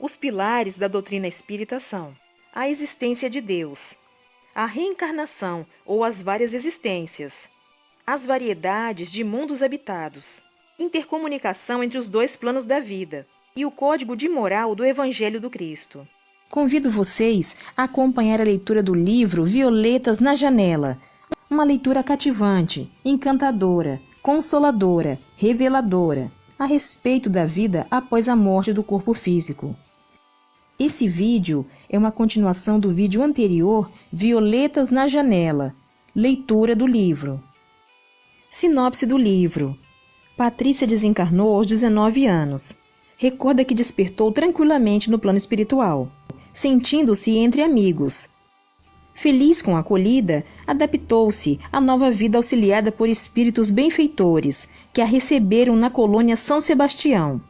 Os pilares da doutrina espírita são a existência de Deus, a reencarnação ou as várias existências, as variedades de mundos habitados, intercomunicação entre os dois planos da vida e o código de moral do Evangelho do Cristo. Convido vocês a acompanhar a leitura do livro Violetas na Janela, uma leitura cativante, encantadora, consoladora, reveladora, a respeito da vida após a morte do corpo físico. Esse vídeo é uma continuação do vídeo anterior, Violetas na Janela, leitura do livro. Sinopse do livro. Patrícia desencarnou aos 19 anos. Recorda que despertou tranquilamente no plano espiritual, sentindo-se entre amigos. Feliz com a acolhida, adaptou-se à nova vida auxiliada por espíritos benfeitores que a receberam na colônia São Sebastião.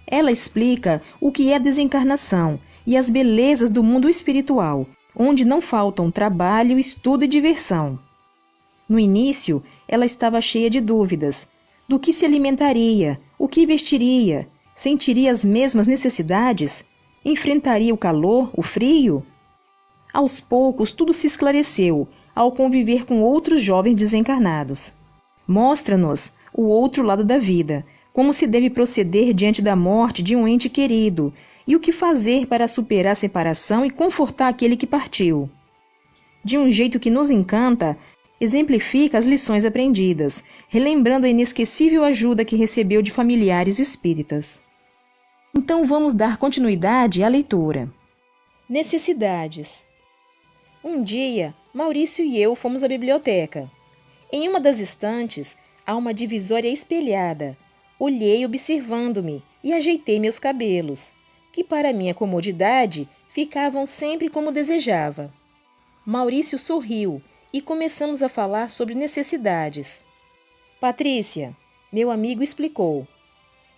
Ela explica o que é a desencarnação e as belezas do mundo espiritual, onde não faltam trabalho, estudo e diversão. No início, ela estava cheia de dúvidas. Do que se alimentaria? O que vestiria? Sentiria as mesmas necessidades? Enfrentaria o calor, o frio? Aos poucos, tudo se esclareceu ao conviver com outros jovens desencarnados. Mostra-nos o outro lado da vida, como se deve proceder diante da morte de um ente querido e o que fazer para superar a separação e confortar aquele que partiu. De um jeito que nos encanta, exemplifica as lições aprendidas, relembrando a inesquecível ajuda que recebeu de familiares espíritas. Então vamos dar continuidade à leitura. Necessidades. Um dia, Maurício e eu fomos à biblioteca. Em uma das estantes, há uma divisória espelhada. Olhei observando-me e ajeitei meus cabelos, que para minha comodidade ficavam sempre como desejava. Maurício sorriu e começamos a falar sobre necessidades. Patrícia, meu amigo explicou.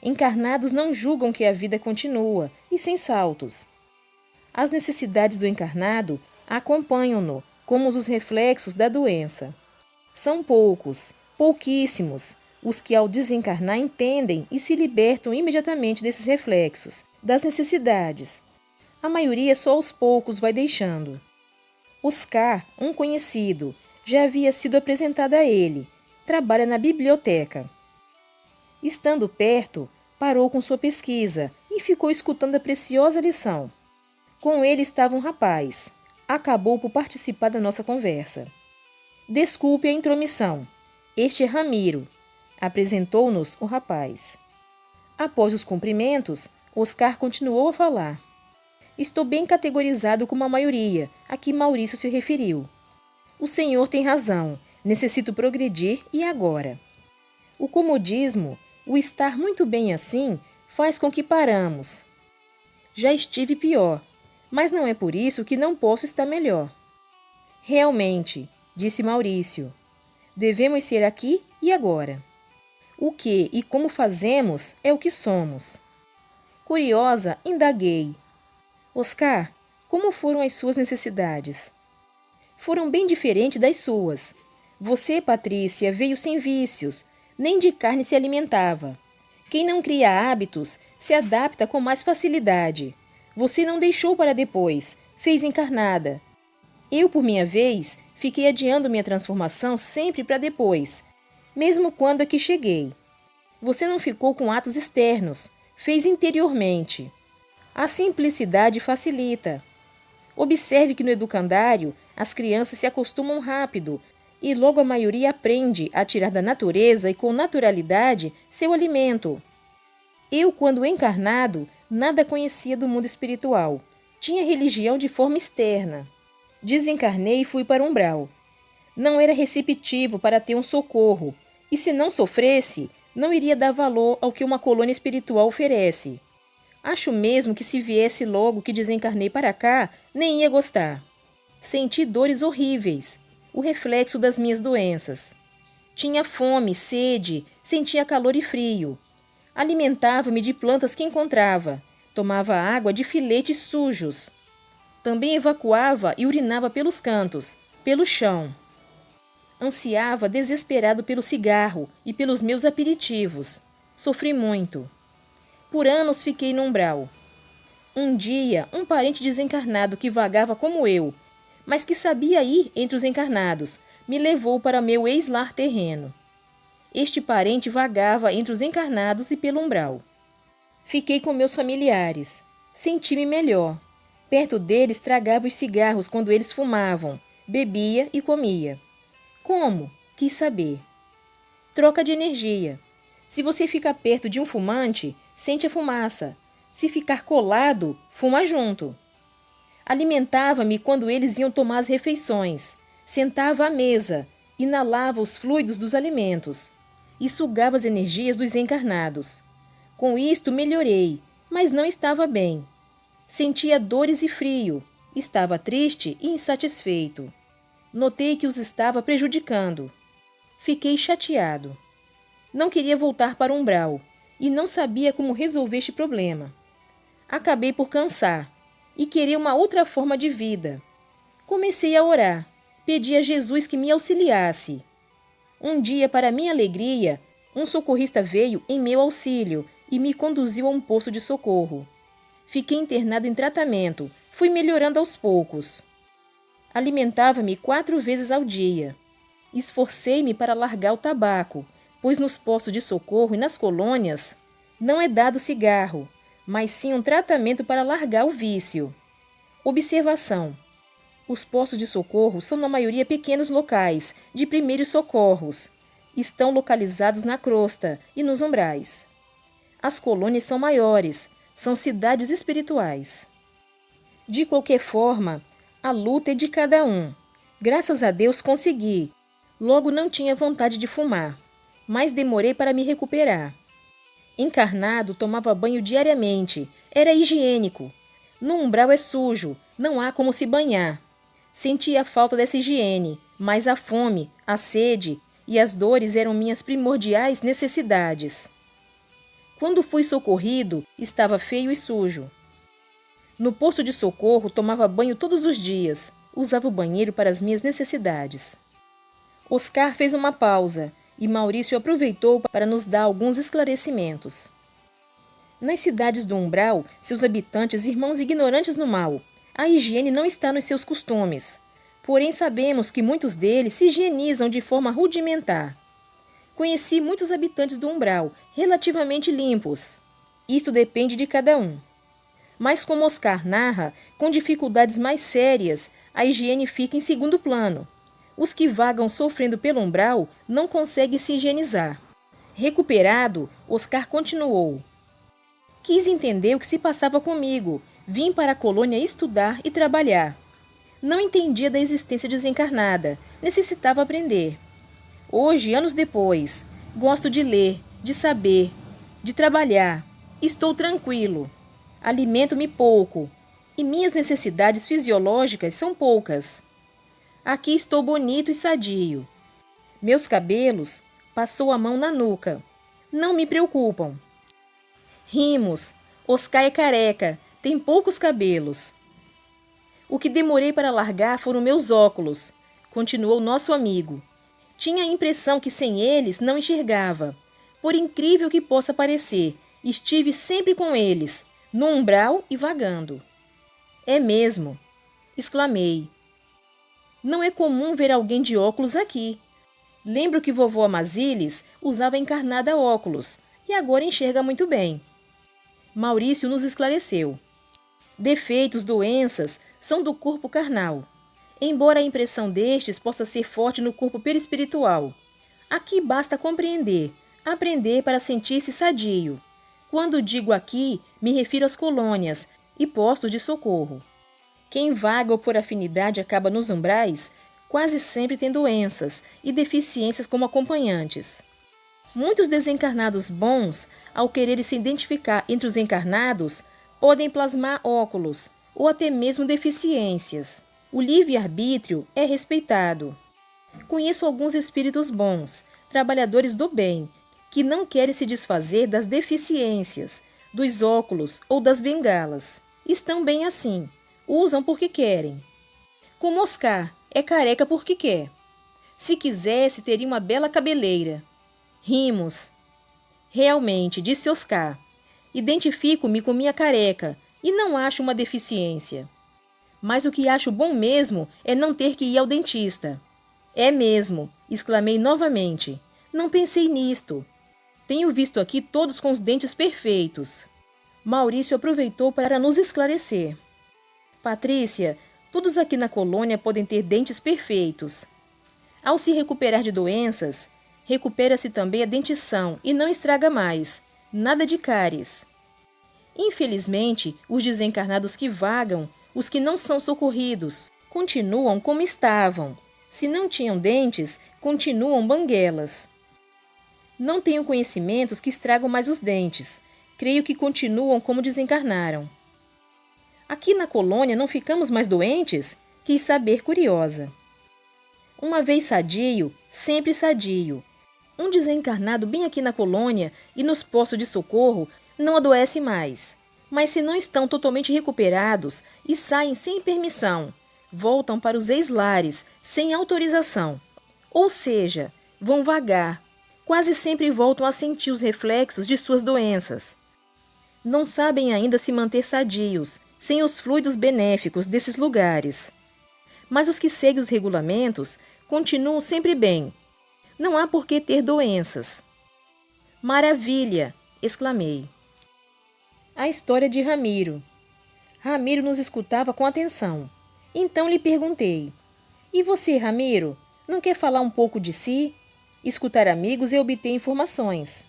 Encarnados não julgam que a vida continua e sem saltos. As necessidades do encarnado acompanham-no como os reflexos da doença. São poucos, pouquíssimos, os que ao desencarnar entendem e se libertam imediatamente desses reflexos, das necessidades. A maioria só aos poucos vai deixando. Oscar, um conhecido, já havia sido apresentado a ele. Trabalha na biblioteca. Estando perto, parou com sua pesquisa e ficou escutando a preciosa lição. Com ele estava um rapaz. Acabou por participar da nossa conversa. Desculpe a intromissão. Este é Ramiro. Apresentou-nos o rapaz. Após os cumprimentos, Oscar continuou a falar. Estou bem categorizado como a maioria, a que Maurício se referiu. O senhor tem razão. Necessito progredir e agora. O comodismo, o estar muito bem assim, faz com que paramos. Já estive pior, mas não é por isso que não posso estar melhor. Realmente, disse Maurício, devemos ser aqui e agora. O que e como fazemos é o que somos. Curiosa, indaguei. Oscar, como foram as suas necessidades? Foram bem diferentes das suas. Você, Patrícia, veio sem vícios, nem de carne se alimentava. Quem não cria hábitos se adapta com mais facilidade. Você não deixou para depois, fez encarnada. Eu, por minha vez, fiquei adiando minha transformação sempre para depois, mesmo quando aqui cheguei. Você não ficou com atos externos, fez interiormente. A simplicidade facilita. Observe que no educandário, as crianças se acostumam rápido e logo a maioria aprende a tirar da natureza e com naturalidade seu alimento. Eu, quando encarnado, nada conhecia do mundo espiritual. Tinha religião de forma externa. Desencarnei e fui para o umbral. Não era receptivo para ter um socorro, e se não sofresse, não iria dar valor ao que uma colônia espiritual oferece. Acho mesmo que se viesse logo que desencarnei para cá, nem ia gostar. Senti dores horríveis, o reflexo das minhas doenças. Tinha fome, sede, sentia calor e frio. Alimentava-me de plantas que encontrava. Tomava água de filetes sujos. Também evacuava e urinava pelos cantos, pelo chão. Ansiava desesperado pelo cigarro e pelos meus aperitivos. Sofri muito. Por anos fiquei no umbral. Um dia, um parente desencarnado que vagava como eu, mas que sabia ir entre os encarnados, me levou para meu ex-lar terreno. Este parente vagava entre os encarnados e pelo umbral. Fiquei com meus familiares. Senti-me melhor. Perto deles tragava os cigarros quando eles fumavam, bebia e comia. Como? Quis saber. Troca de energia. Se você fica perto de um fumante, sente a fumaça. Se ficar colado, fuma junto. Alimentava-me quando eles iam tomar as refeições. Sentava à mesa, inalava os fluidos dos alimentos e sugava as energias dos encarnados. Com isto melhorei, mas não estava bem. Sentia dores e frio, estava triste e insatisfeito. Notei que os estava prejudicando. Fiquei chateado. Não queria voltar para o umbral e não sabia como resolver este problema. Acabei por cansar e querer uma outra forma de vida. Comecei a orar, pedi a Jesus que me auxiliasse. Um dia, para minha alegria, um socorrista veio em meu auxílio e me conduziu a um posto de socorro. Fiquei internado em tratamento, fui melhorando aos poucos. Alimentava-me 4 vezes ao dia. Esforcei-me para largar o tabaco, pois nos postos de socorro e nas colônias não é dado cigarro, mas sim um tratamento para largar o vício. Observação: os postos de socorro são na maioria pequenos locais de primeiros socorros. Estão localizados na crosta e nos umbrais. As colônias são maiores, são cidades espirituais. De qualquer forma, a luta é de cada um. Graças a Deus consegui. Logo não tinha vontade de fumar, mas demorei para me recuperar. Encarnado, tomava banho diariamente. Era higiênico. No umbral é sujo, não há como se banhar. Sentia a falta dessa higiene, mas a fome, a sede e as dores eram minhas primordiais necessidades. Quando fui socorrido, estava feio e sujo. No posto de socorro, tomava banho todos os dias. Usava o banheiro para as minhas necessidades. Oscar fez uma pausa e Maurício aproveitou para nos dar alguns esclarecimentos. Nas cidades do umbral, seus habitantes, irmãos ignorantes no mal, a higiene não está nos seus costumes. Porém, sabemos que muitos deles se higienizam de forma rudimentar. Conheci muitos habitantes do umbral, relativamente limpos. Isto depende de cada um. Mas como Oscar narra, com dificuldades mais sérias, a higiene fica em segundo plano. Os que vagam sofrendo pelo umbral não conseguem se higienizar. Recuperado, Oscar continuou. Quis entender o que se passava comigo. Vim para a colônia estudar e trabalhar. Não entendia da existência desencarnada. Necessitava aprender. Hoje, anos depois, gosto de ler, de saber, de trabalhar. Estou tranquilo. Alimento-me pouco. E minhas necessidades fisiológicas são poucas. Aqui estou bonito e sadio. Meus cabelos, passou a mão na nuca. Não me preocupam. Rimos. Oscar é careca, tem poucos cabelos. O que demorei para largar foram meus óculos, continuou nosso amigo. Tinha a impressão que sem eles não enxergava. Por incrível que possa parecer, estive sempre com eles, no umbral e vagando. É mesmo, exclamei. Não é comum ver alguém de óculos aqui. Lembro que vovó Amazilis usava encarnada óculos e agora enxerga muito bem. Maurício nos esclareceu. Defeitos, doenças, são do corpo carnal, embora a impressão destes possa ser forte no corpo perispiritual. Aqui basta compreender, aprender para sentir-se sadio. Quando digo aqui, me refiro às colônias e postos de socorro. Quem vaga ou por afinidade acaba nos umbrais, quase sempre tem doenças e deficiências como acompanhantes. Muitos desencarnados bons, ao quererem se identificar entre os encarnados, podem plasmar óculos ou até mesmo deficiências. O livre-arbítrio é respeitado. Conheço alguns espíritos bons, trabalhadores do bem, que não querem se desfazer das deficiências, dos óculos ou das bengalas. Estão bem assim, usam porque querem. Como Oscar, é careca porque quer. Se quisesse, teria uma bela cabeleira. Rimos. Realmente, disse Oscar. Identifico-me com minha careca e não acho uma deficiência. Mas o que acho bom mesmo é não ter que ir ao dentista. É mesmo, exclamei novamente. Não pensei nisto. Tenho visto aqui todos com os dentes perfeitos. Maurício aproveitou para nos esclarecer. Patrícia, todos aqui na colônia podem ter dentes perfeitos. Ao se recuperar de doenças, recupera-se também a dentição e não estraga mais. Nada de cáries. Infelizmente, os desencarnados que vagam, os que não são socorridos, continuam como estavam. Se não tinham dentes, continuam banguelas. Não tenho conhecimentos que estragam mais os dentes. Creio que continuam como desencarnaram. Aqui na colônia não ficamos mais doentes? Quis saber, curiosa. Uma vez sadio, sempre sadio. Um desencarnado bem aqui na colônia e nos postos de socorro não adoece mais. Mas se não estão totalmente recuperados e saem sem permissão, voltam para os ex-lares sem autorização. Ou seja, vão vagar. Quase sempre voltam a sentir os reflexos de suas doenças. Não sabem ainda se manter sadios, sem os fluidos benéficos desses lugares. Mas os que seguem os regulamentos continuam sempre bem. Não há por que ter doenças. Maravilha! Exclamei. A história de Ramiro. Ramiro nos escutava com atenção. Então lhe perguntei: E você, Ramiro, não quer falar um pouco de si? Escutar amigos e obter informações.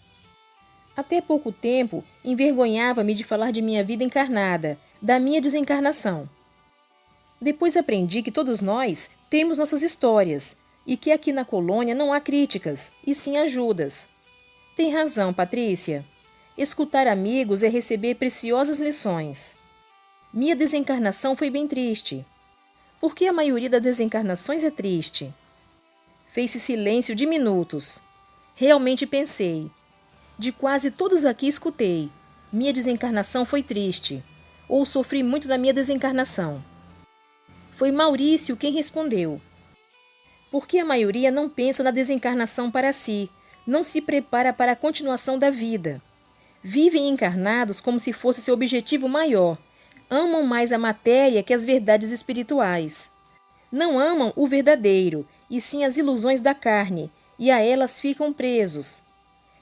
Até pouco tempo, envergonhava-me de falar de minha vida encarnada, da minha desencarnação. Depois aprendi que todos nós temos nossas histórias e que aqui na colônia não há críticas, e sim ajudas. Tem razão, Patrícia. Escutar amigos é receber preciosas lições. Minha desencarnação foi bem triste. Por que a maioria das desencarnações é triste? Fez-se silêncio de minutos. Realmente pensei. De quase todos aqui escutei. Minha desencarnação foi triste. Ou sofri muito na minha desencarnação. Foi Maurício quem respondeu. Porque a maioria não pensa na desencarnação para si, não se prepara para a continuação da vida. Vivem encarnados como se fosse seu objetivo maior. Amam mais a matéria que as verdades espirituais. Não amam o verdadeiro, e sim as ilusões da carne, e a elas ficam presos.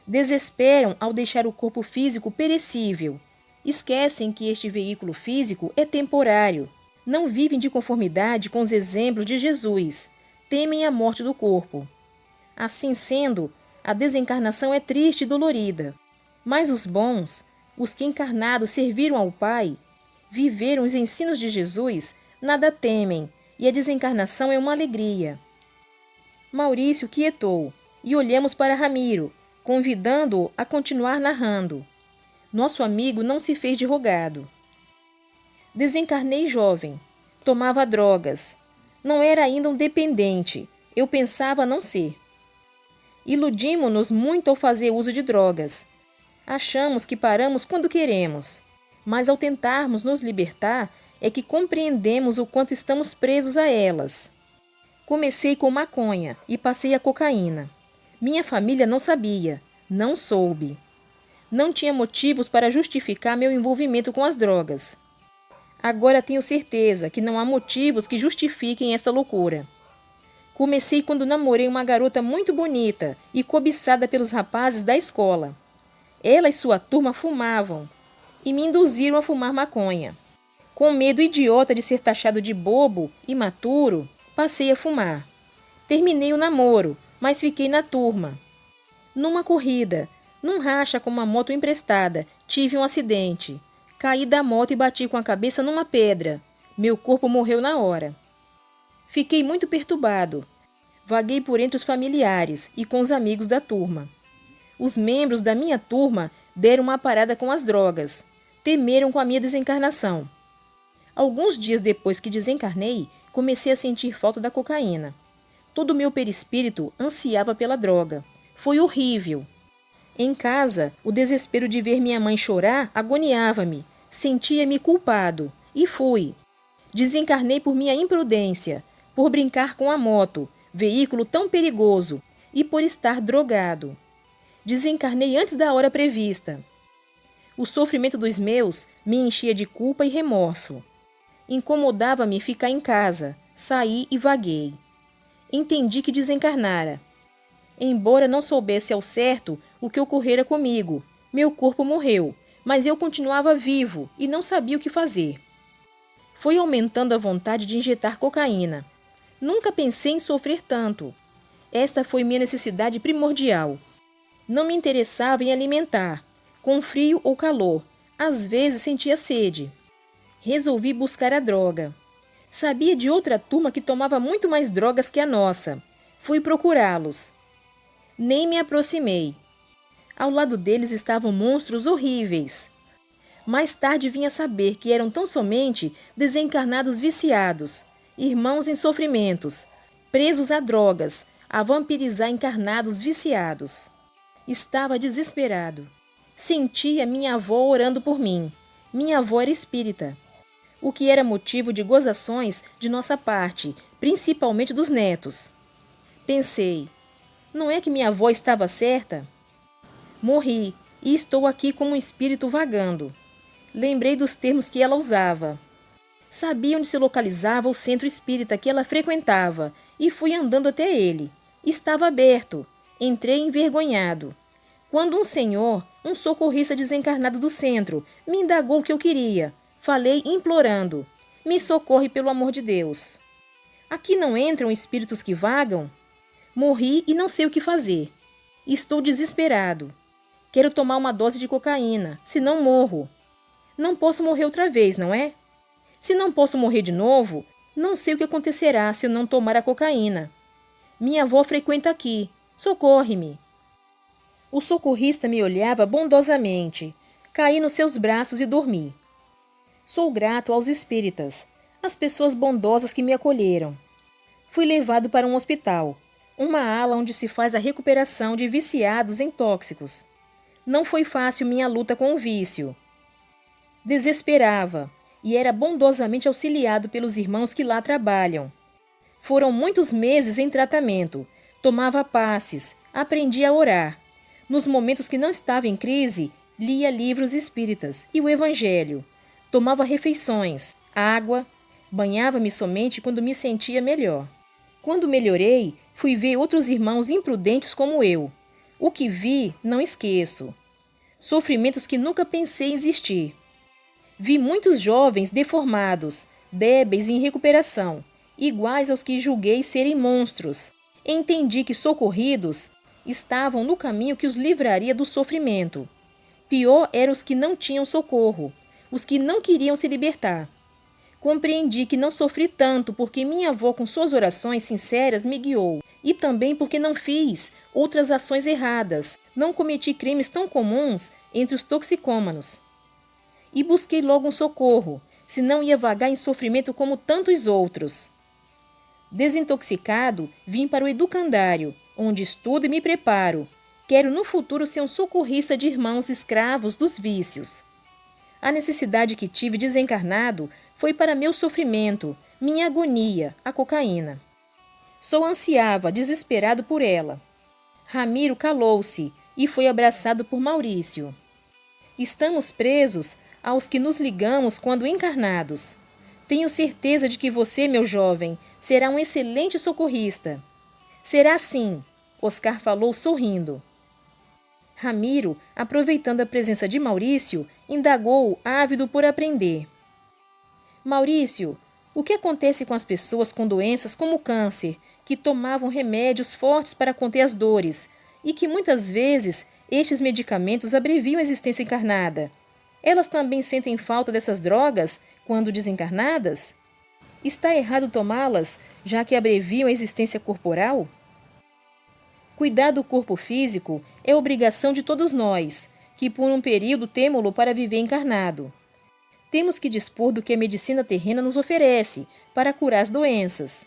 Desesperam ao deixar o corpo físico perecível. Esquecem que este veículo físico é temporário. Não vivem de conformidade com os exemplos de Jesus. Temem a morte do corpo. Assim sendo, a desencarnação é triste e dolorida. Mas os bons, os que encarnados serviram ao Pai, viveram os ensinos de Jesus, nada temem, e a desencarnação é uma alegria. Maurício quietou, e olhamos para Ramiro, convidando-o a continuar narrando. Nosso amigo não se fez de rogado. Desencarnei jovem. Tomava drogas. Não era ainda um dependente. Eu pensava não ser. Iludimos-nos muito ao fazer uso de drogas. Achamos que paramos quando queremos. Mas ao tentarmos nos libertar, é que compreendemos o quanto estamos presos a elas. Comecei com maconha e passei a cocaína. Minha família não sabia, não soube. Não tinha motivos para justificar meu envolvimento com as drogas. Agora tenho certeza que não há motivos que justifiquem esta loucura. Comecei quando namorei uma garota muito bonita e cobiçada pelos rapazes da escola. Ela e sua turma fumavam e me induziram a fumar maconha. Com medo idiota de ser taxado de bobo, imaturo, passei a fumar. Terminei o namoro, mas fiquei na turma. Numa corrida, num racha com uma moto emprestada, tive um acidente. Caí da moto e bati com a cabeça numa pedra. Meu corpo morreu na hora. Fiquei muito perturbado. Vaguei por entre os familiares e com os amigos da turma. Os membros da minha turma deram uma parada com as drogas. Temeram com a minha desencarnação. Alguns dias depois que desencarnei, comecei a sentir falta da cocaína. Todo o meu perispírito ansiava pela droga. Foi horrível. Em casa, o desespero de ver minha mãe chorar agoniava-me. Sentia-me culpado. E fui. Desencarnei por minha imprudência, por brincar com a moto, veículo tão perigoso, e por estar drogado. Desencarnei antes da hora prevista. O sofrimento dos meus me enchia de culpa e remorso. Incomodava-me ficar em casa, saí e vaguei. Entendi que desencarnara. Embora não soubesse ao certo o que ocorrera comigo, meu corpo morreu, mas eu continuava vivo e não sabia o que fazer. Foi aumentando a vontade de injetar cocaína. Nunca pensei em sofrer tanto. Esta foi minha necessidade primordial. Não me interessava em alimentar, com frio ou calor. Às vezes sentia sede. Resolvi buscar a droga. Sabia de outra turma que tomava muito mais drogas que a nossa. Fui procurá-los. Nem me aproximei. Ao lado deles estavam monstros horríveis. Mais tarde vim a saber que eram tão somente desencarnados viciados, irmãos em sofrimentos, presos a drogas, a vampirizar encarnados viciados. Estava desesperado. Sentia minha avó orando por mim. Minha avó era espírita, o que era motivo de gozações de nossa parte, principalmente dos netos. Pensei, não é que minha avó estava certa? Morri e estou aqui como um espírito vagando. Lembrei dos termos que ela usava. Sabia onde se localizava o centro espírita que ela frequentava e fui andando até ele. Estava aberto. Entrei envergonhado. Quando um senhor, um socorrista desencarnado do centro, me indagou o que eu queria, falei implorando: me socorre pelo amor de Deus. Aqui não entram espíritos que vagam? Morri e não sei o que fazer. Estou desesperado. Quero tomar uma dose de cocaína, senão morro. Não posso morrer outra vez, não é? Se não posso morrer de novo, não sei o que acontecerá se eu não tomar a cocaína. Minha avó frequenta aqui. Socorre-me. O socorrista me olhava bondosamente. Caí nos seus braços e dormi. Sou grato aos espíritas, às pessoas bondosas que me acolheram. Fui levado para um hospital, uma ala onde se faz a recuperação de viciados em tóxicos. Não foi fácil minha luta com o vício. Desesperava e era bondosamente auxiliado pelos irmãos que lá trabalham. Foram muitos meses em tratamento. Tomava passes, aprendi a orar. Nos momentos que não estava em crise, lia livros espíritas e o Evangelho. Tomava refeições, água, banhava-me somente quando me sentia melhor. Quando melhorei, fui ver outros irmãos imprudentes como eu. O que vi, não esqueço. Sofrimentos que nunca pensei existir. Vi muitos jovens deformados, débeis em recuperação, iguais aos que julguei serem monstros. Entendi que socorridos estavam no caminho que os livraria do sofrimento. Pior eram os que não tinham socorro, os que não queriam se libertar. Compreendi que não sofri tanto porque minha avó, com suas orações sinceras, me guiou, e também porque não fiz outras ações erradas, não cometi crimes tão comuns entre os toxicômanos. E busquei logo um socorro, senão ia vagar em sofrimento como tantos outros. Desintoxicado, vim para o educandário, onde estudo e me preparo. Quero no futuro ser um socorrista de irmãos escravos dos vícios. A necessidade que tive desencarnado foi para meu sofrimento, minha agonia, a cocaína. Só ansiava, desesperado por ela. Ramiro calou-se e foi abraçado por Maurício. Estamos presos aos que nos ligamos quando encarnados. Tenho certeza de que você, meu jovem, será um excelente socorrista. Será sim, Oscar falou sorrindo. Ramiro, aproveitando a presença de Maurício, indagou, ávido por aprender. Maurício, o que acontece com as pessoas com doenças como o câncer, que tomavam remédios fortes para conter as dores, e que muitas vezes estes medicamentos abreviam a existência encarnada? Elas também sentem falta dessas drogas quando desencarnadas? Está errado tomá-las, já que abreviam a existência corporal? Cuidar do corpo físico é obrigação de todos nós, que por um período temo-lo para viver encarnado. Temos que dispor do que a medicina terrena nos oferece para curar as doenças.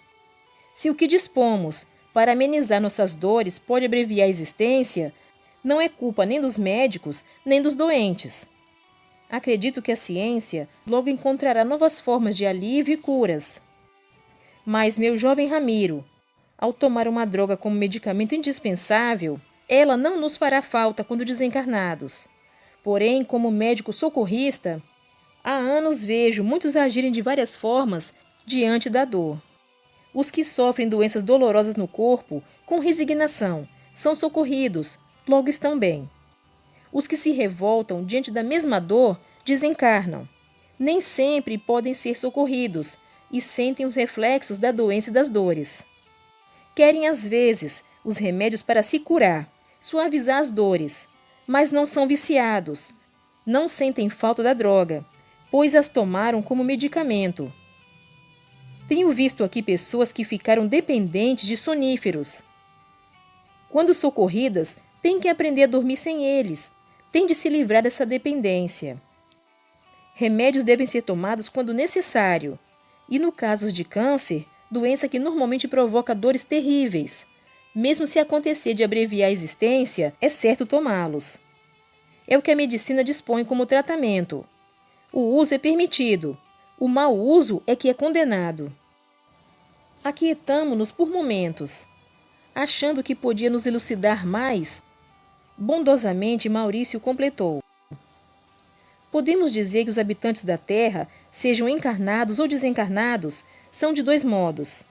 Se o que dispomos para amenizar nossas dores pode abreviar a existência, não é culpa nem dos médicos, nem dos doentes. Acredito que a ciência logo encontrará novas formas de alívio e curas. Mas, meu jovem Ramiro, ao tomar uma droga como medicamento indispensável, ela não nos fará falta quando desencarnados. Porém, como médico socorrista, há anos vejo muitos agirem de várias formas diante da dor. Os que sofrem doenças dolorosas no corpo, com resignação, são socorridos, logo estão bem. Os que se revoltam diante da mesma dor, desencarnam. Nem sempre podem ser socorridos e sentem os reflexos da doença e das dores. Querem, às vezes, os remédios para se curar, suavizar as dores, mas não são viciados, não sentem falta da droga, pois as tomaram como medicamento. Tenho visto aqui pessoas que ficaram dependentes de soníferos. Quando socorridas, têm que aprender a dormir sem eles, têm de se livrar dessa dependência. Remédios devem ser tomados quando necessário, e no caso de câncer, doença que normalmente provoca dores terríveis, mesmo se acontecer de abreviar a existência, é certo tomá-los. É o que a medicina dispõe como tratamento. O uso é permitido, o mau uso é que é condenado. Aquietamo-nos por momentos. Achando que podia nos elucidar mais, bondosamente Maurício completou. Podemos dizer que os habitantes da Terra, sejam encarnados ou desencarnados, são de dois modos.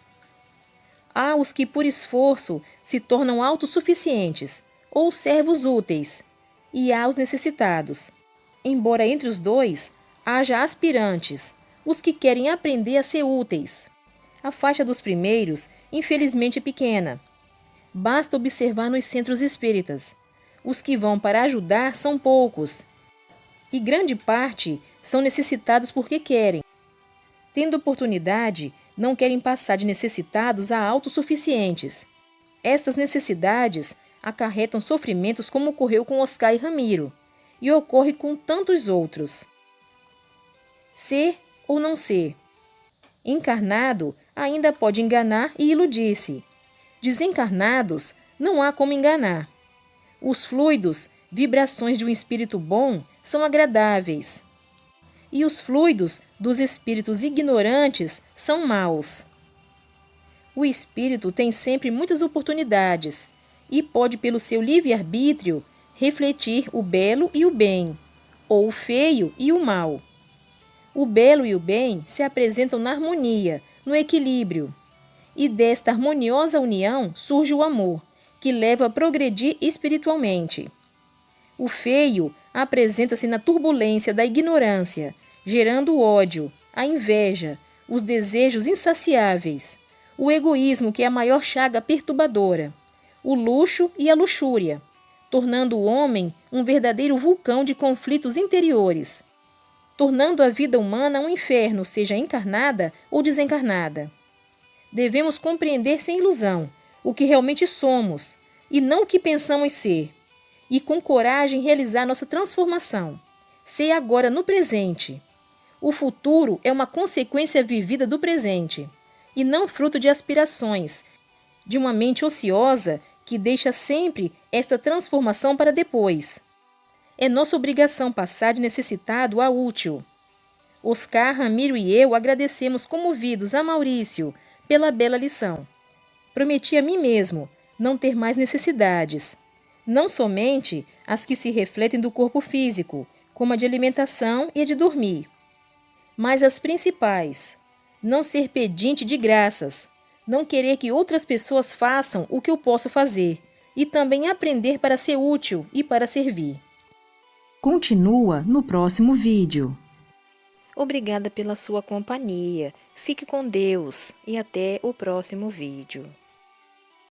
Há os que por esforço se tornam autossuficientes, ou servos úteis, e há os necessitados. Embora entre os dois haja aspirantes, os que querem aprender a ser úteis. A faixa dos primeiros, infelizmente, é pequena. Basta observar nos centros espíritas. Os que vão para ajudar são poucos, e grande parte são necessitados porque querem. Tendo oportunidade, não querem passar de necessitados a autossuficientes. Estas necessidades acarretam sofrimentos como ocorreu com Oscar e Ramiro, e ocorre com tantos outros. Ser ou não ser. Encarnado ainda pode enganar e iludir-se. Desencarnados não há como enganar. Os fluidos, vibrações de um espírito bom, são agradáveis. E os fluidos dos espíritos ignorantes são maus. O espírito tem sempre muitas oportunidades e pode, pelo seu livre-arbítrio, refletir o belo e o bem, ou o feio e o mal. O belo e o bem se apresentam na harmonia, no equilíbrio. E desta harmoniosa união surge o amor, que leva a progredir espiritualmente. O feio apresenta-se na turbulência da ignorância, gerando o ódio, a inveja, os desejos insaciáveis, o egoísmo, que é a maior chaga perturbadora, o luxo e a luxúria, tornando o homem um verdadeiro vulcão de conflitos interiores, tornando a vida humana um inferno, seja encarnada ou desencarnada. Devemos compreender sem ilusão o que realmente somos e não o que pensamos ser, e com coragem realizar nossa transformação. Ser agora no presente. O futuro é uma consequência vivida do presente, e não fruto de aspirações, de uma mente ociosa que deixa sempre esta transformação para depois. É nossa obrigação passar de necessitado a útil. Oscar, Ramiro e eu agradecemos comovidos a Maurício pela bela lição. Prometi a mim mesmo não ter mais necessidades, não somente as que se refletem do corpo físico, como a de alimentação e a de dormir, mas as principais. Não ser pedinte de graças, não querer que outras pessoas façam o que eu posso fazer, e também aprender para ser útil e para servir. Continua no próximo vídeo. Obrigada pela sua companhia. Fique com Deus e até o próximo vídeo.